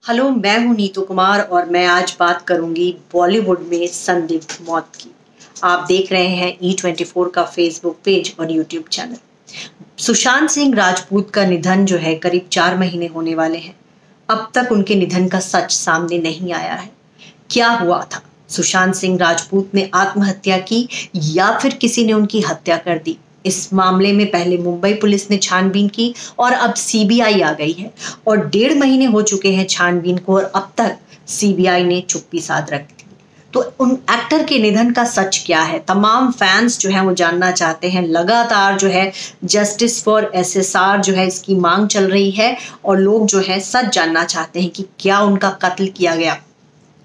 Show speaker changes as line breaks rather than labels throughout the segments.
Hello, मैं हूँ नीतू कुमार और मैं आज बात करूंगी बॉलीवुड में संदिग्ध मौत की। आप देख रहे हैं E24 का फेसबुक पेज और यूट्यूब चैनल। सुशांत सिंह राजपूत का निधन जो है करीब 4 महीने होने वाले हैं। अब तक उनके निधन का सच सामने नहीं आया है। क्या हुआ था? सुशांत सिंह राजपूत ने आत्महत्या की या फिर किसी ने उनकी हत्या कर दी? इस मामले में पहले मुंबई पुलिस ने छानबीन की और अब सीबीआई आ गई है और 1.5 महीने हो चुके हैं छानबीन को और अब तक सीबीआई ने चुप्पी साध रखी थी। तो उन एक्टर के निधन का सच क्या है? तमाम फैंस जो है वो जानना चाहते हैं। लगातार जो है जस्टिस फॉर एसएसआर जो है इसकी मांग चल रही है और लोग जो है सच जानना चाहते हैं कि क्या उनका कत्ल किया गया।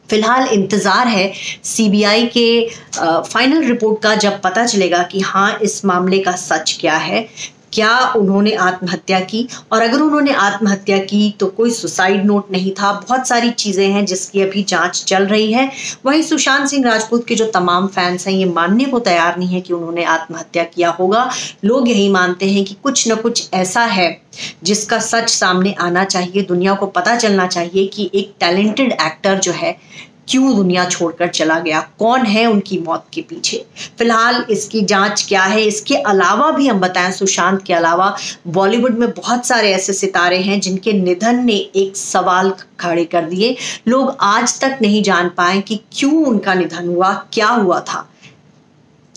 फिलहाल इंतजार है सीबीआई के फाइनल रिपोर्ट का, जब पता चलेगा कि हाँ इस मामले का सच क्या है, क्या उन्होंने आत्महत्या की और अगर उन्होंने आत्महत्या की तो कोई सुसाइड नोट नहीं था। बहुत सारी चीजें हैं जिसकी अभी जांच चल रही है। वहीं सुशांत सिंह राजपूत के जो तमाम फैंस हैं ये मानने को तैयार नहीं है कि उन्होंने आत्महत्या किया होगा। लोग यही मानते हैं कि कुछ न कुछ ऐसा है जिसका सच सामने आना चाहिए। दुनिया को पता चलना चाहिए कि एक टैलेंटेड एक्टर जो है क्यों दुनिया छोड़कर चला गया, कौन है उनकी मौत के पीछे। फिलहाल इसकी जांच क्या है, इसके अलावा भी हम बताएं, सुशांत के अलावा बॉलीवुड में बहुत सारे ऐसे सितारे हैं जिनके निधन ने एक सवाल खड़े कर दिए। लोग आज तक नहीं जान पाए कि क्यों उनका निधन हुआ, क्या हुआ था।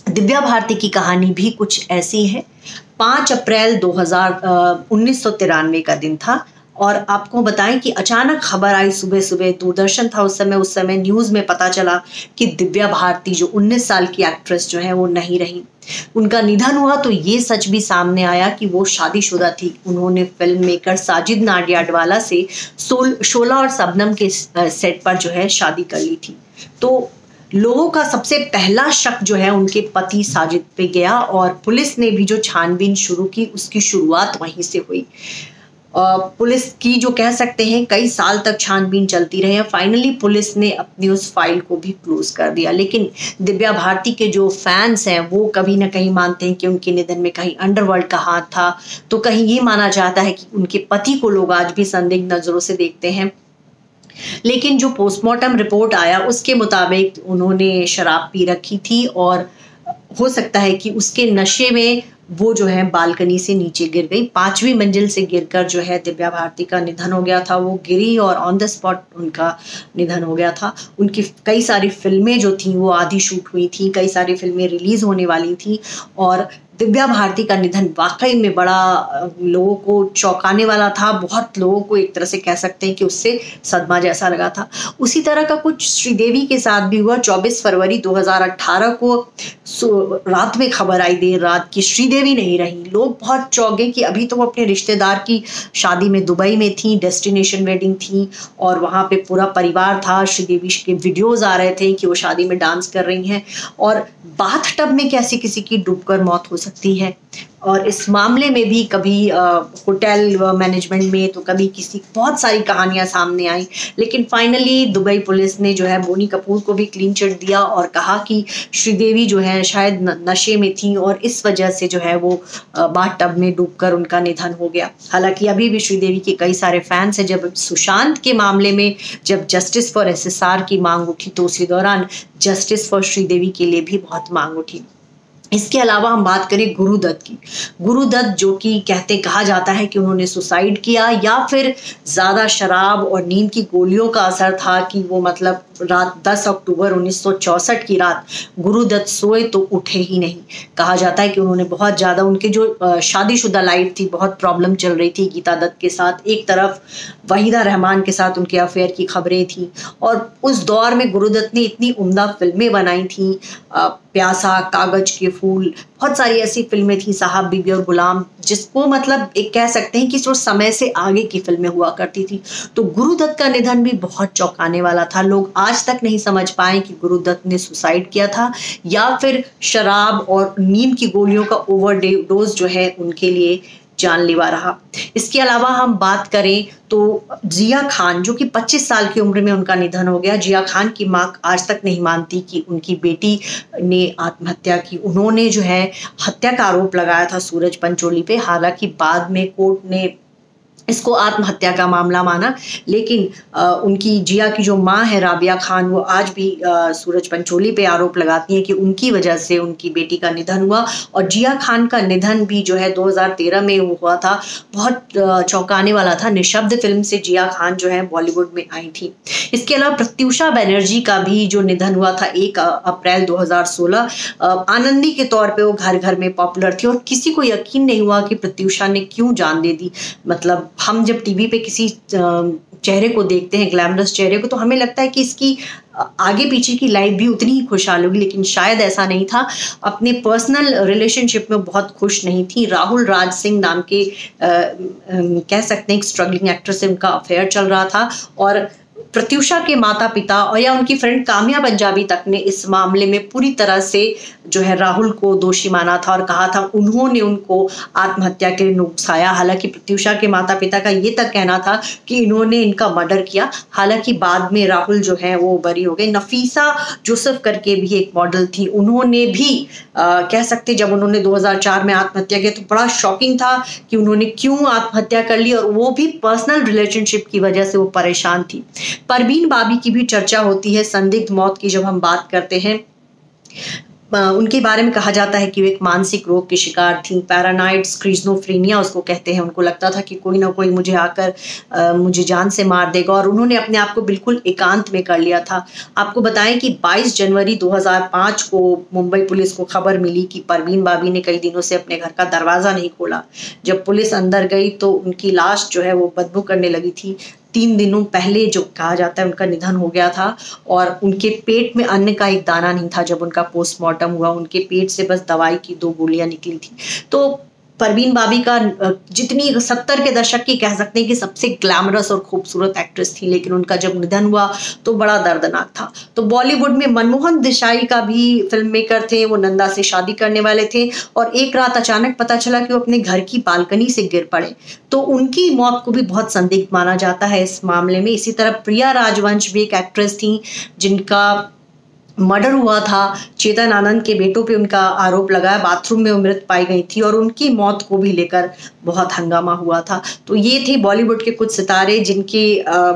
दिव्या भारती की कहानी भी कुछ ऐसी है। 5 अप्रैल 1993 का दिन था और आपको बताएं कि अचानक खबर आई सुबह सुबह, दूरदर्शन था उस समय न्यूज़ में पता चला कि दिव्या भारती जो 19 साल की एक्ट्रेस जो है वो नहीं रही। उनका निधन हुआ तो ये सच भी सामने आया कि वो शादीशुदा थी। उन्होंने फिल्म मेकर साजिद नाडियाडवाला से शोला और शबनम के सेट पर जो है शादी कर ली थी। तो लोगों का सबसे पहला शक जो है उनके पति साजिद पे गया और पुलिस ने भी जो छानबीन शुरू की उसकी शुरुआत वहीं से हुई। पुलिस की जो कह सकते हैं कई साल तक छानबीन चलती रही है। फाइनली पुलिस ने अपनी उस फाइल को भी क्लोज कर दिया। लेकिन दिव्या भारती के जो फैंस हैं वो कहीं ना कहीं मानते हैं कि उनके निधन में कहीं अंडरवर्ल्ड का हाथ था, तो कहीं ये माना जाता है कि उनके पति को लोग आज भी संदिग्ध नजरों से देखते हैं। लेकिन जो पोस्टमार्टम रिपोर्ट आया उसके मुताबिक उन्होंने शराब पी रखी थी और हो सकता है कि उसके नशे में वो जो है बालकनी से नीचे गिर गई। 5वीं मंजिल से गिरकर जो है दिव्या भारती का निधन हो गया था। वो गिरी और ऑन द स्पॉट उनका निधन हो गया था। उनकी कई सारी फिल्में जो थी वो आधी शूट हुई थी, कई सारी फिल्में रिलीज होने वाली थी और दिव्या भारती का निधन वाकई में बड़ा लोगों को चौंकाने वाला था। बहुत लोगों को एक तरह से कह सकते हैं कि उससे सदमा जैसा लगा था। उसी तरह का कुछ श्रीदेवी के साथ भी हुआ। 24 फरवरी 2018 को रात में खबर आई, देर रात, की श्रीदेवी नहीं रही। लोग बहुत चौंके कि अभी तो वो अपने रिश्तेदार की शादी में दुबई में थी, डेस्टिनेशन वेडिंग थी और वहाँ पे पूरा परिवार था। श्रीदेवी के वीडियोज आ रहे थे कि वो शादी में डांस कर रही हैं और बाथटब में कैसे किसी की डूबकर मौत हो सकती है। और इस मामले में भी कभी होटल मैनेजमेंट में तो कभी किसी, बहुत सारी कहानियां सामने आई। लेकिन फाइनली दुबई पुलिस ने जो है बोनी कपूर को भी क्लीन चिट दिया और कहा कि श्रीदेवी जो है शायद नशे में थी और इस वजह से जो है वो बाथटब में डूबकर उनका निधन हो गया। हालांकि अभी भी श्रीदेवी के कई सारे फैंस हैं। जब सुशांत के मामले में जब जस्टिस फॉर एसएसआर की मांग उठी तो उसी दौरान जस्टिस फॉर श्रीदेवी के लिए भी बहुत मांग उठी। इसके अलावा हम बात करें गुरुदत्त की। गुरुदत्त जो कि कहा जाता है कि उन्होंने सुसाइड किया या फिर ज़्यादा शराब और नींद की गोलियों का असर था कि वो मतलब रात 10 अक्टूबर 1964 की रात गुरुदत्त सोए तो उठे ही नहीं। कहा जाता है कि उन्होंने बहुत ज़्यादा, उनके जो शादीशुदा लाइफ थी बहुत प्रॉब्लम चल रही थी गीता दत्त के साथ। एक तरफ वहीदा रहमान के साथ उनके अफेयर की खबरें थी और उस दौर में गुरुदत्त ने इतनी उम्दा फिल्में बनाई थी, प्यासा, कागज के फूल, बहुत सारी ऐसी फिल्में थी, साहब, बीबी और गुलाम, जिसको मतलब एक कह सकते हैं कि जो समय से आगे की फिल्में हुआ करती थी। तो गुरुदत्त का निधन भी बहुत चौंकाने वाला था। लोग आज तक नहीं समझ पाए कि गुरुदत्त ने सुसाइड किया था या फिर शराब और नींद की गोलियों का ओवरडोज जो है उनके लिए जानलेवा रहा। इसके अलावा हम बात करें तो जिया खान, जो कि 25 साल की उम्र में उनका निधन हो गया। जिया खान की मां आज तक नहीं मानती कि उनकी बेटी ने आत्महत्या की। उन्होंने जो है हत्या का आरोप लगाया था सूरज पंचोली पे। हालांकि बाद में कोर्ट ने इसको आत्महत्या का मामला माना। लेकिन उनकी जिया की जो माँ है राबिया खान, वो आज भी सूरज पंचोली पे आरोप लगाती हैं कि उनकी वजह से उनकी बेटी का निधन हुआ। और जिया खान का निधन भी जो है 2013 में हुआ था। बहुत चौंकाने वाला था। निशब्द फिल्म से जिया खान जो है बॉलीवुड में आई थी। इसके अलावा प्रत्यूषा बनर्जी का भी जो निधन हुआ था 1 अप्रैल 2016। आनंदी के तौर पे वो घर घर में पॉपुलर थी और किसी को यकीन नहीं हुआ कि प्रत्यूषा ने क्यों जान दे दी। मतलब हम जब टीवी पे किसी चेहरे को देखते हैं, ग्लैमरस चेहरे को, तो हमें लगता है कि इसकी आगे पीछे की लाइफ भी उतनी ही खुशहाल होगी, लेकिन शायद ऐसा नहीं था। अपने पर्सनल रिलेशनशिप में बहुत खुश नहीं थी। राहुल राज सिंह नाम के कह सकते हैं एक स्ट्रगलिंग एक्टर से उनका अफेयर चल रहा था। और प्रत्यूषा के माता पिता और या उनकी फ्रेंड काम्या पंजाबी तक ने इस मामले में पूरी तरह से जो है राहुल को दोषी माना था और कहा था उन्होंने उनको आत्महत्या के लिए उकसाया। हालांकि प्रत्यूषा के माता पिता का ये तक कहना था कि इन्होंने इनका मर्डर किया। हालांकि बाद में राहुल जो है वो बरी हो गए। नफीसा जोसेफ करके भी एक मॉडल थी, उन्होंने भी कह सकते जब उन्होंने 2004 में आत्महत्या किया तो बड़ा शॉकिंग था कि उन्होंने क्यों आत्महत्या कर ली, और वो भी पर्सनल रिलेशनशिप की वजह से वो परेशान थी। परवीन बाबी की भी चर्चा होती है संदिग्ध मौत की। जब हम बात करते हैं उनके बारे में कहा जाता है कि वो एक मानसिक रोग की शिकार थी। पैरानाइड स्क्रीजोफ्रेनिया उसको कहते हैं। उनको लगता था कि कोई ना कोई मुझे आकर मुझे जान से मार देगा, और उन्होंने अपने आप को बिल्कुल एकांत में कर लिया था। आपको बताएं कि 22 जनवरी 2005 को मुंबई पुलिस को खबर मिली कि परवीन बाबी ने कई दिनों से अपने घर का दरवाजा नहीं खोला। जब पुलिस अंदर गई तो उनकी लाश जो है वो बदबू करने लगी थी। 3 दिनों पहले जो कहा जाता है उनका निधन हो गया था, और उनके पेट में अन्न का एक दाना नहीं था। जब उनका पोस्टमार्टम हुआ उनके पेट से बस दवाई की 2 गोलियां निकली थी। तो परवीन बाबी का जितनी 70 के दशक की कह सकते हैं कि सबसे ग्लैमरस और खूबसूरत एक्ट्रेस थी, लेकिन उनका जब निधन हुआ तो बड़ा दर्दनाक था। तो बॉलीवुड में मनमोहन देसाई का भी फिल्म मेकर थे। वो नंदा से शादी करने वाले थे और एक रात अचानक पता चला कि वो अपने घर की बालकनी से गिर पड़े। तो उनकी मौत को भी बहुत संदिग्ध माना जाता है इस मामले में। इसी तरह प्रिया राजवंश भी एक एक्ट्रेस थी जिनका मर्डर हुआ था। चेतन आनंद के बेटों पे उनका आरोप लगा, बाथरूम में वो मृत पाई गई थी, और उनकी मौत को भी लेकर बहुत हंगामा हुआ था। तो ये थे बॉलीवुड के कुछ सितारे जिनकी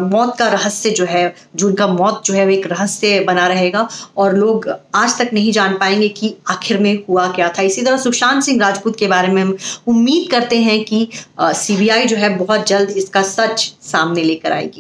मौत का रहस्य जो है, जिनका मौत जो है वो एक रहस्य बना रहेगा और लोग आज तक नहीं जान पाएंगे कि आखिर में हुआ क्या था। इसी तरह सुशांत सिंह राजपूत के बारे में हम उम्मीद करते हैं कि सीबीआई जो है बहुत जल्द इसका सच सामने लेकर आएगी।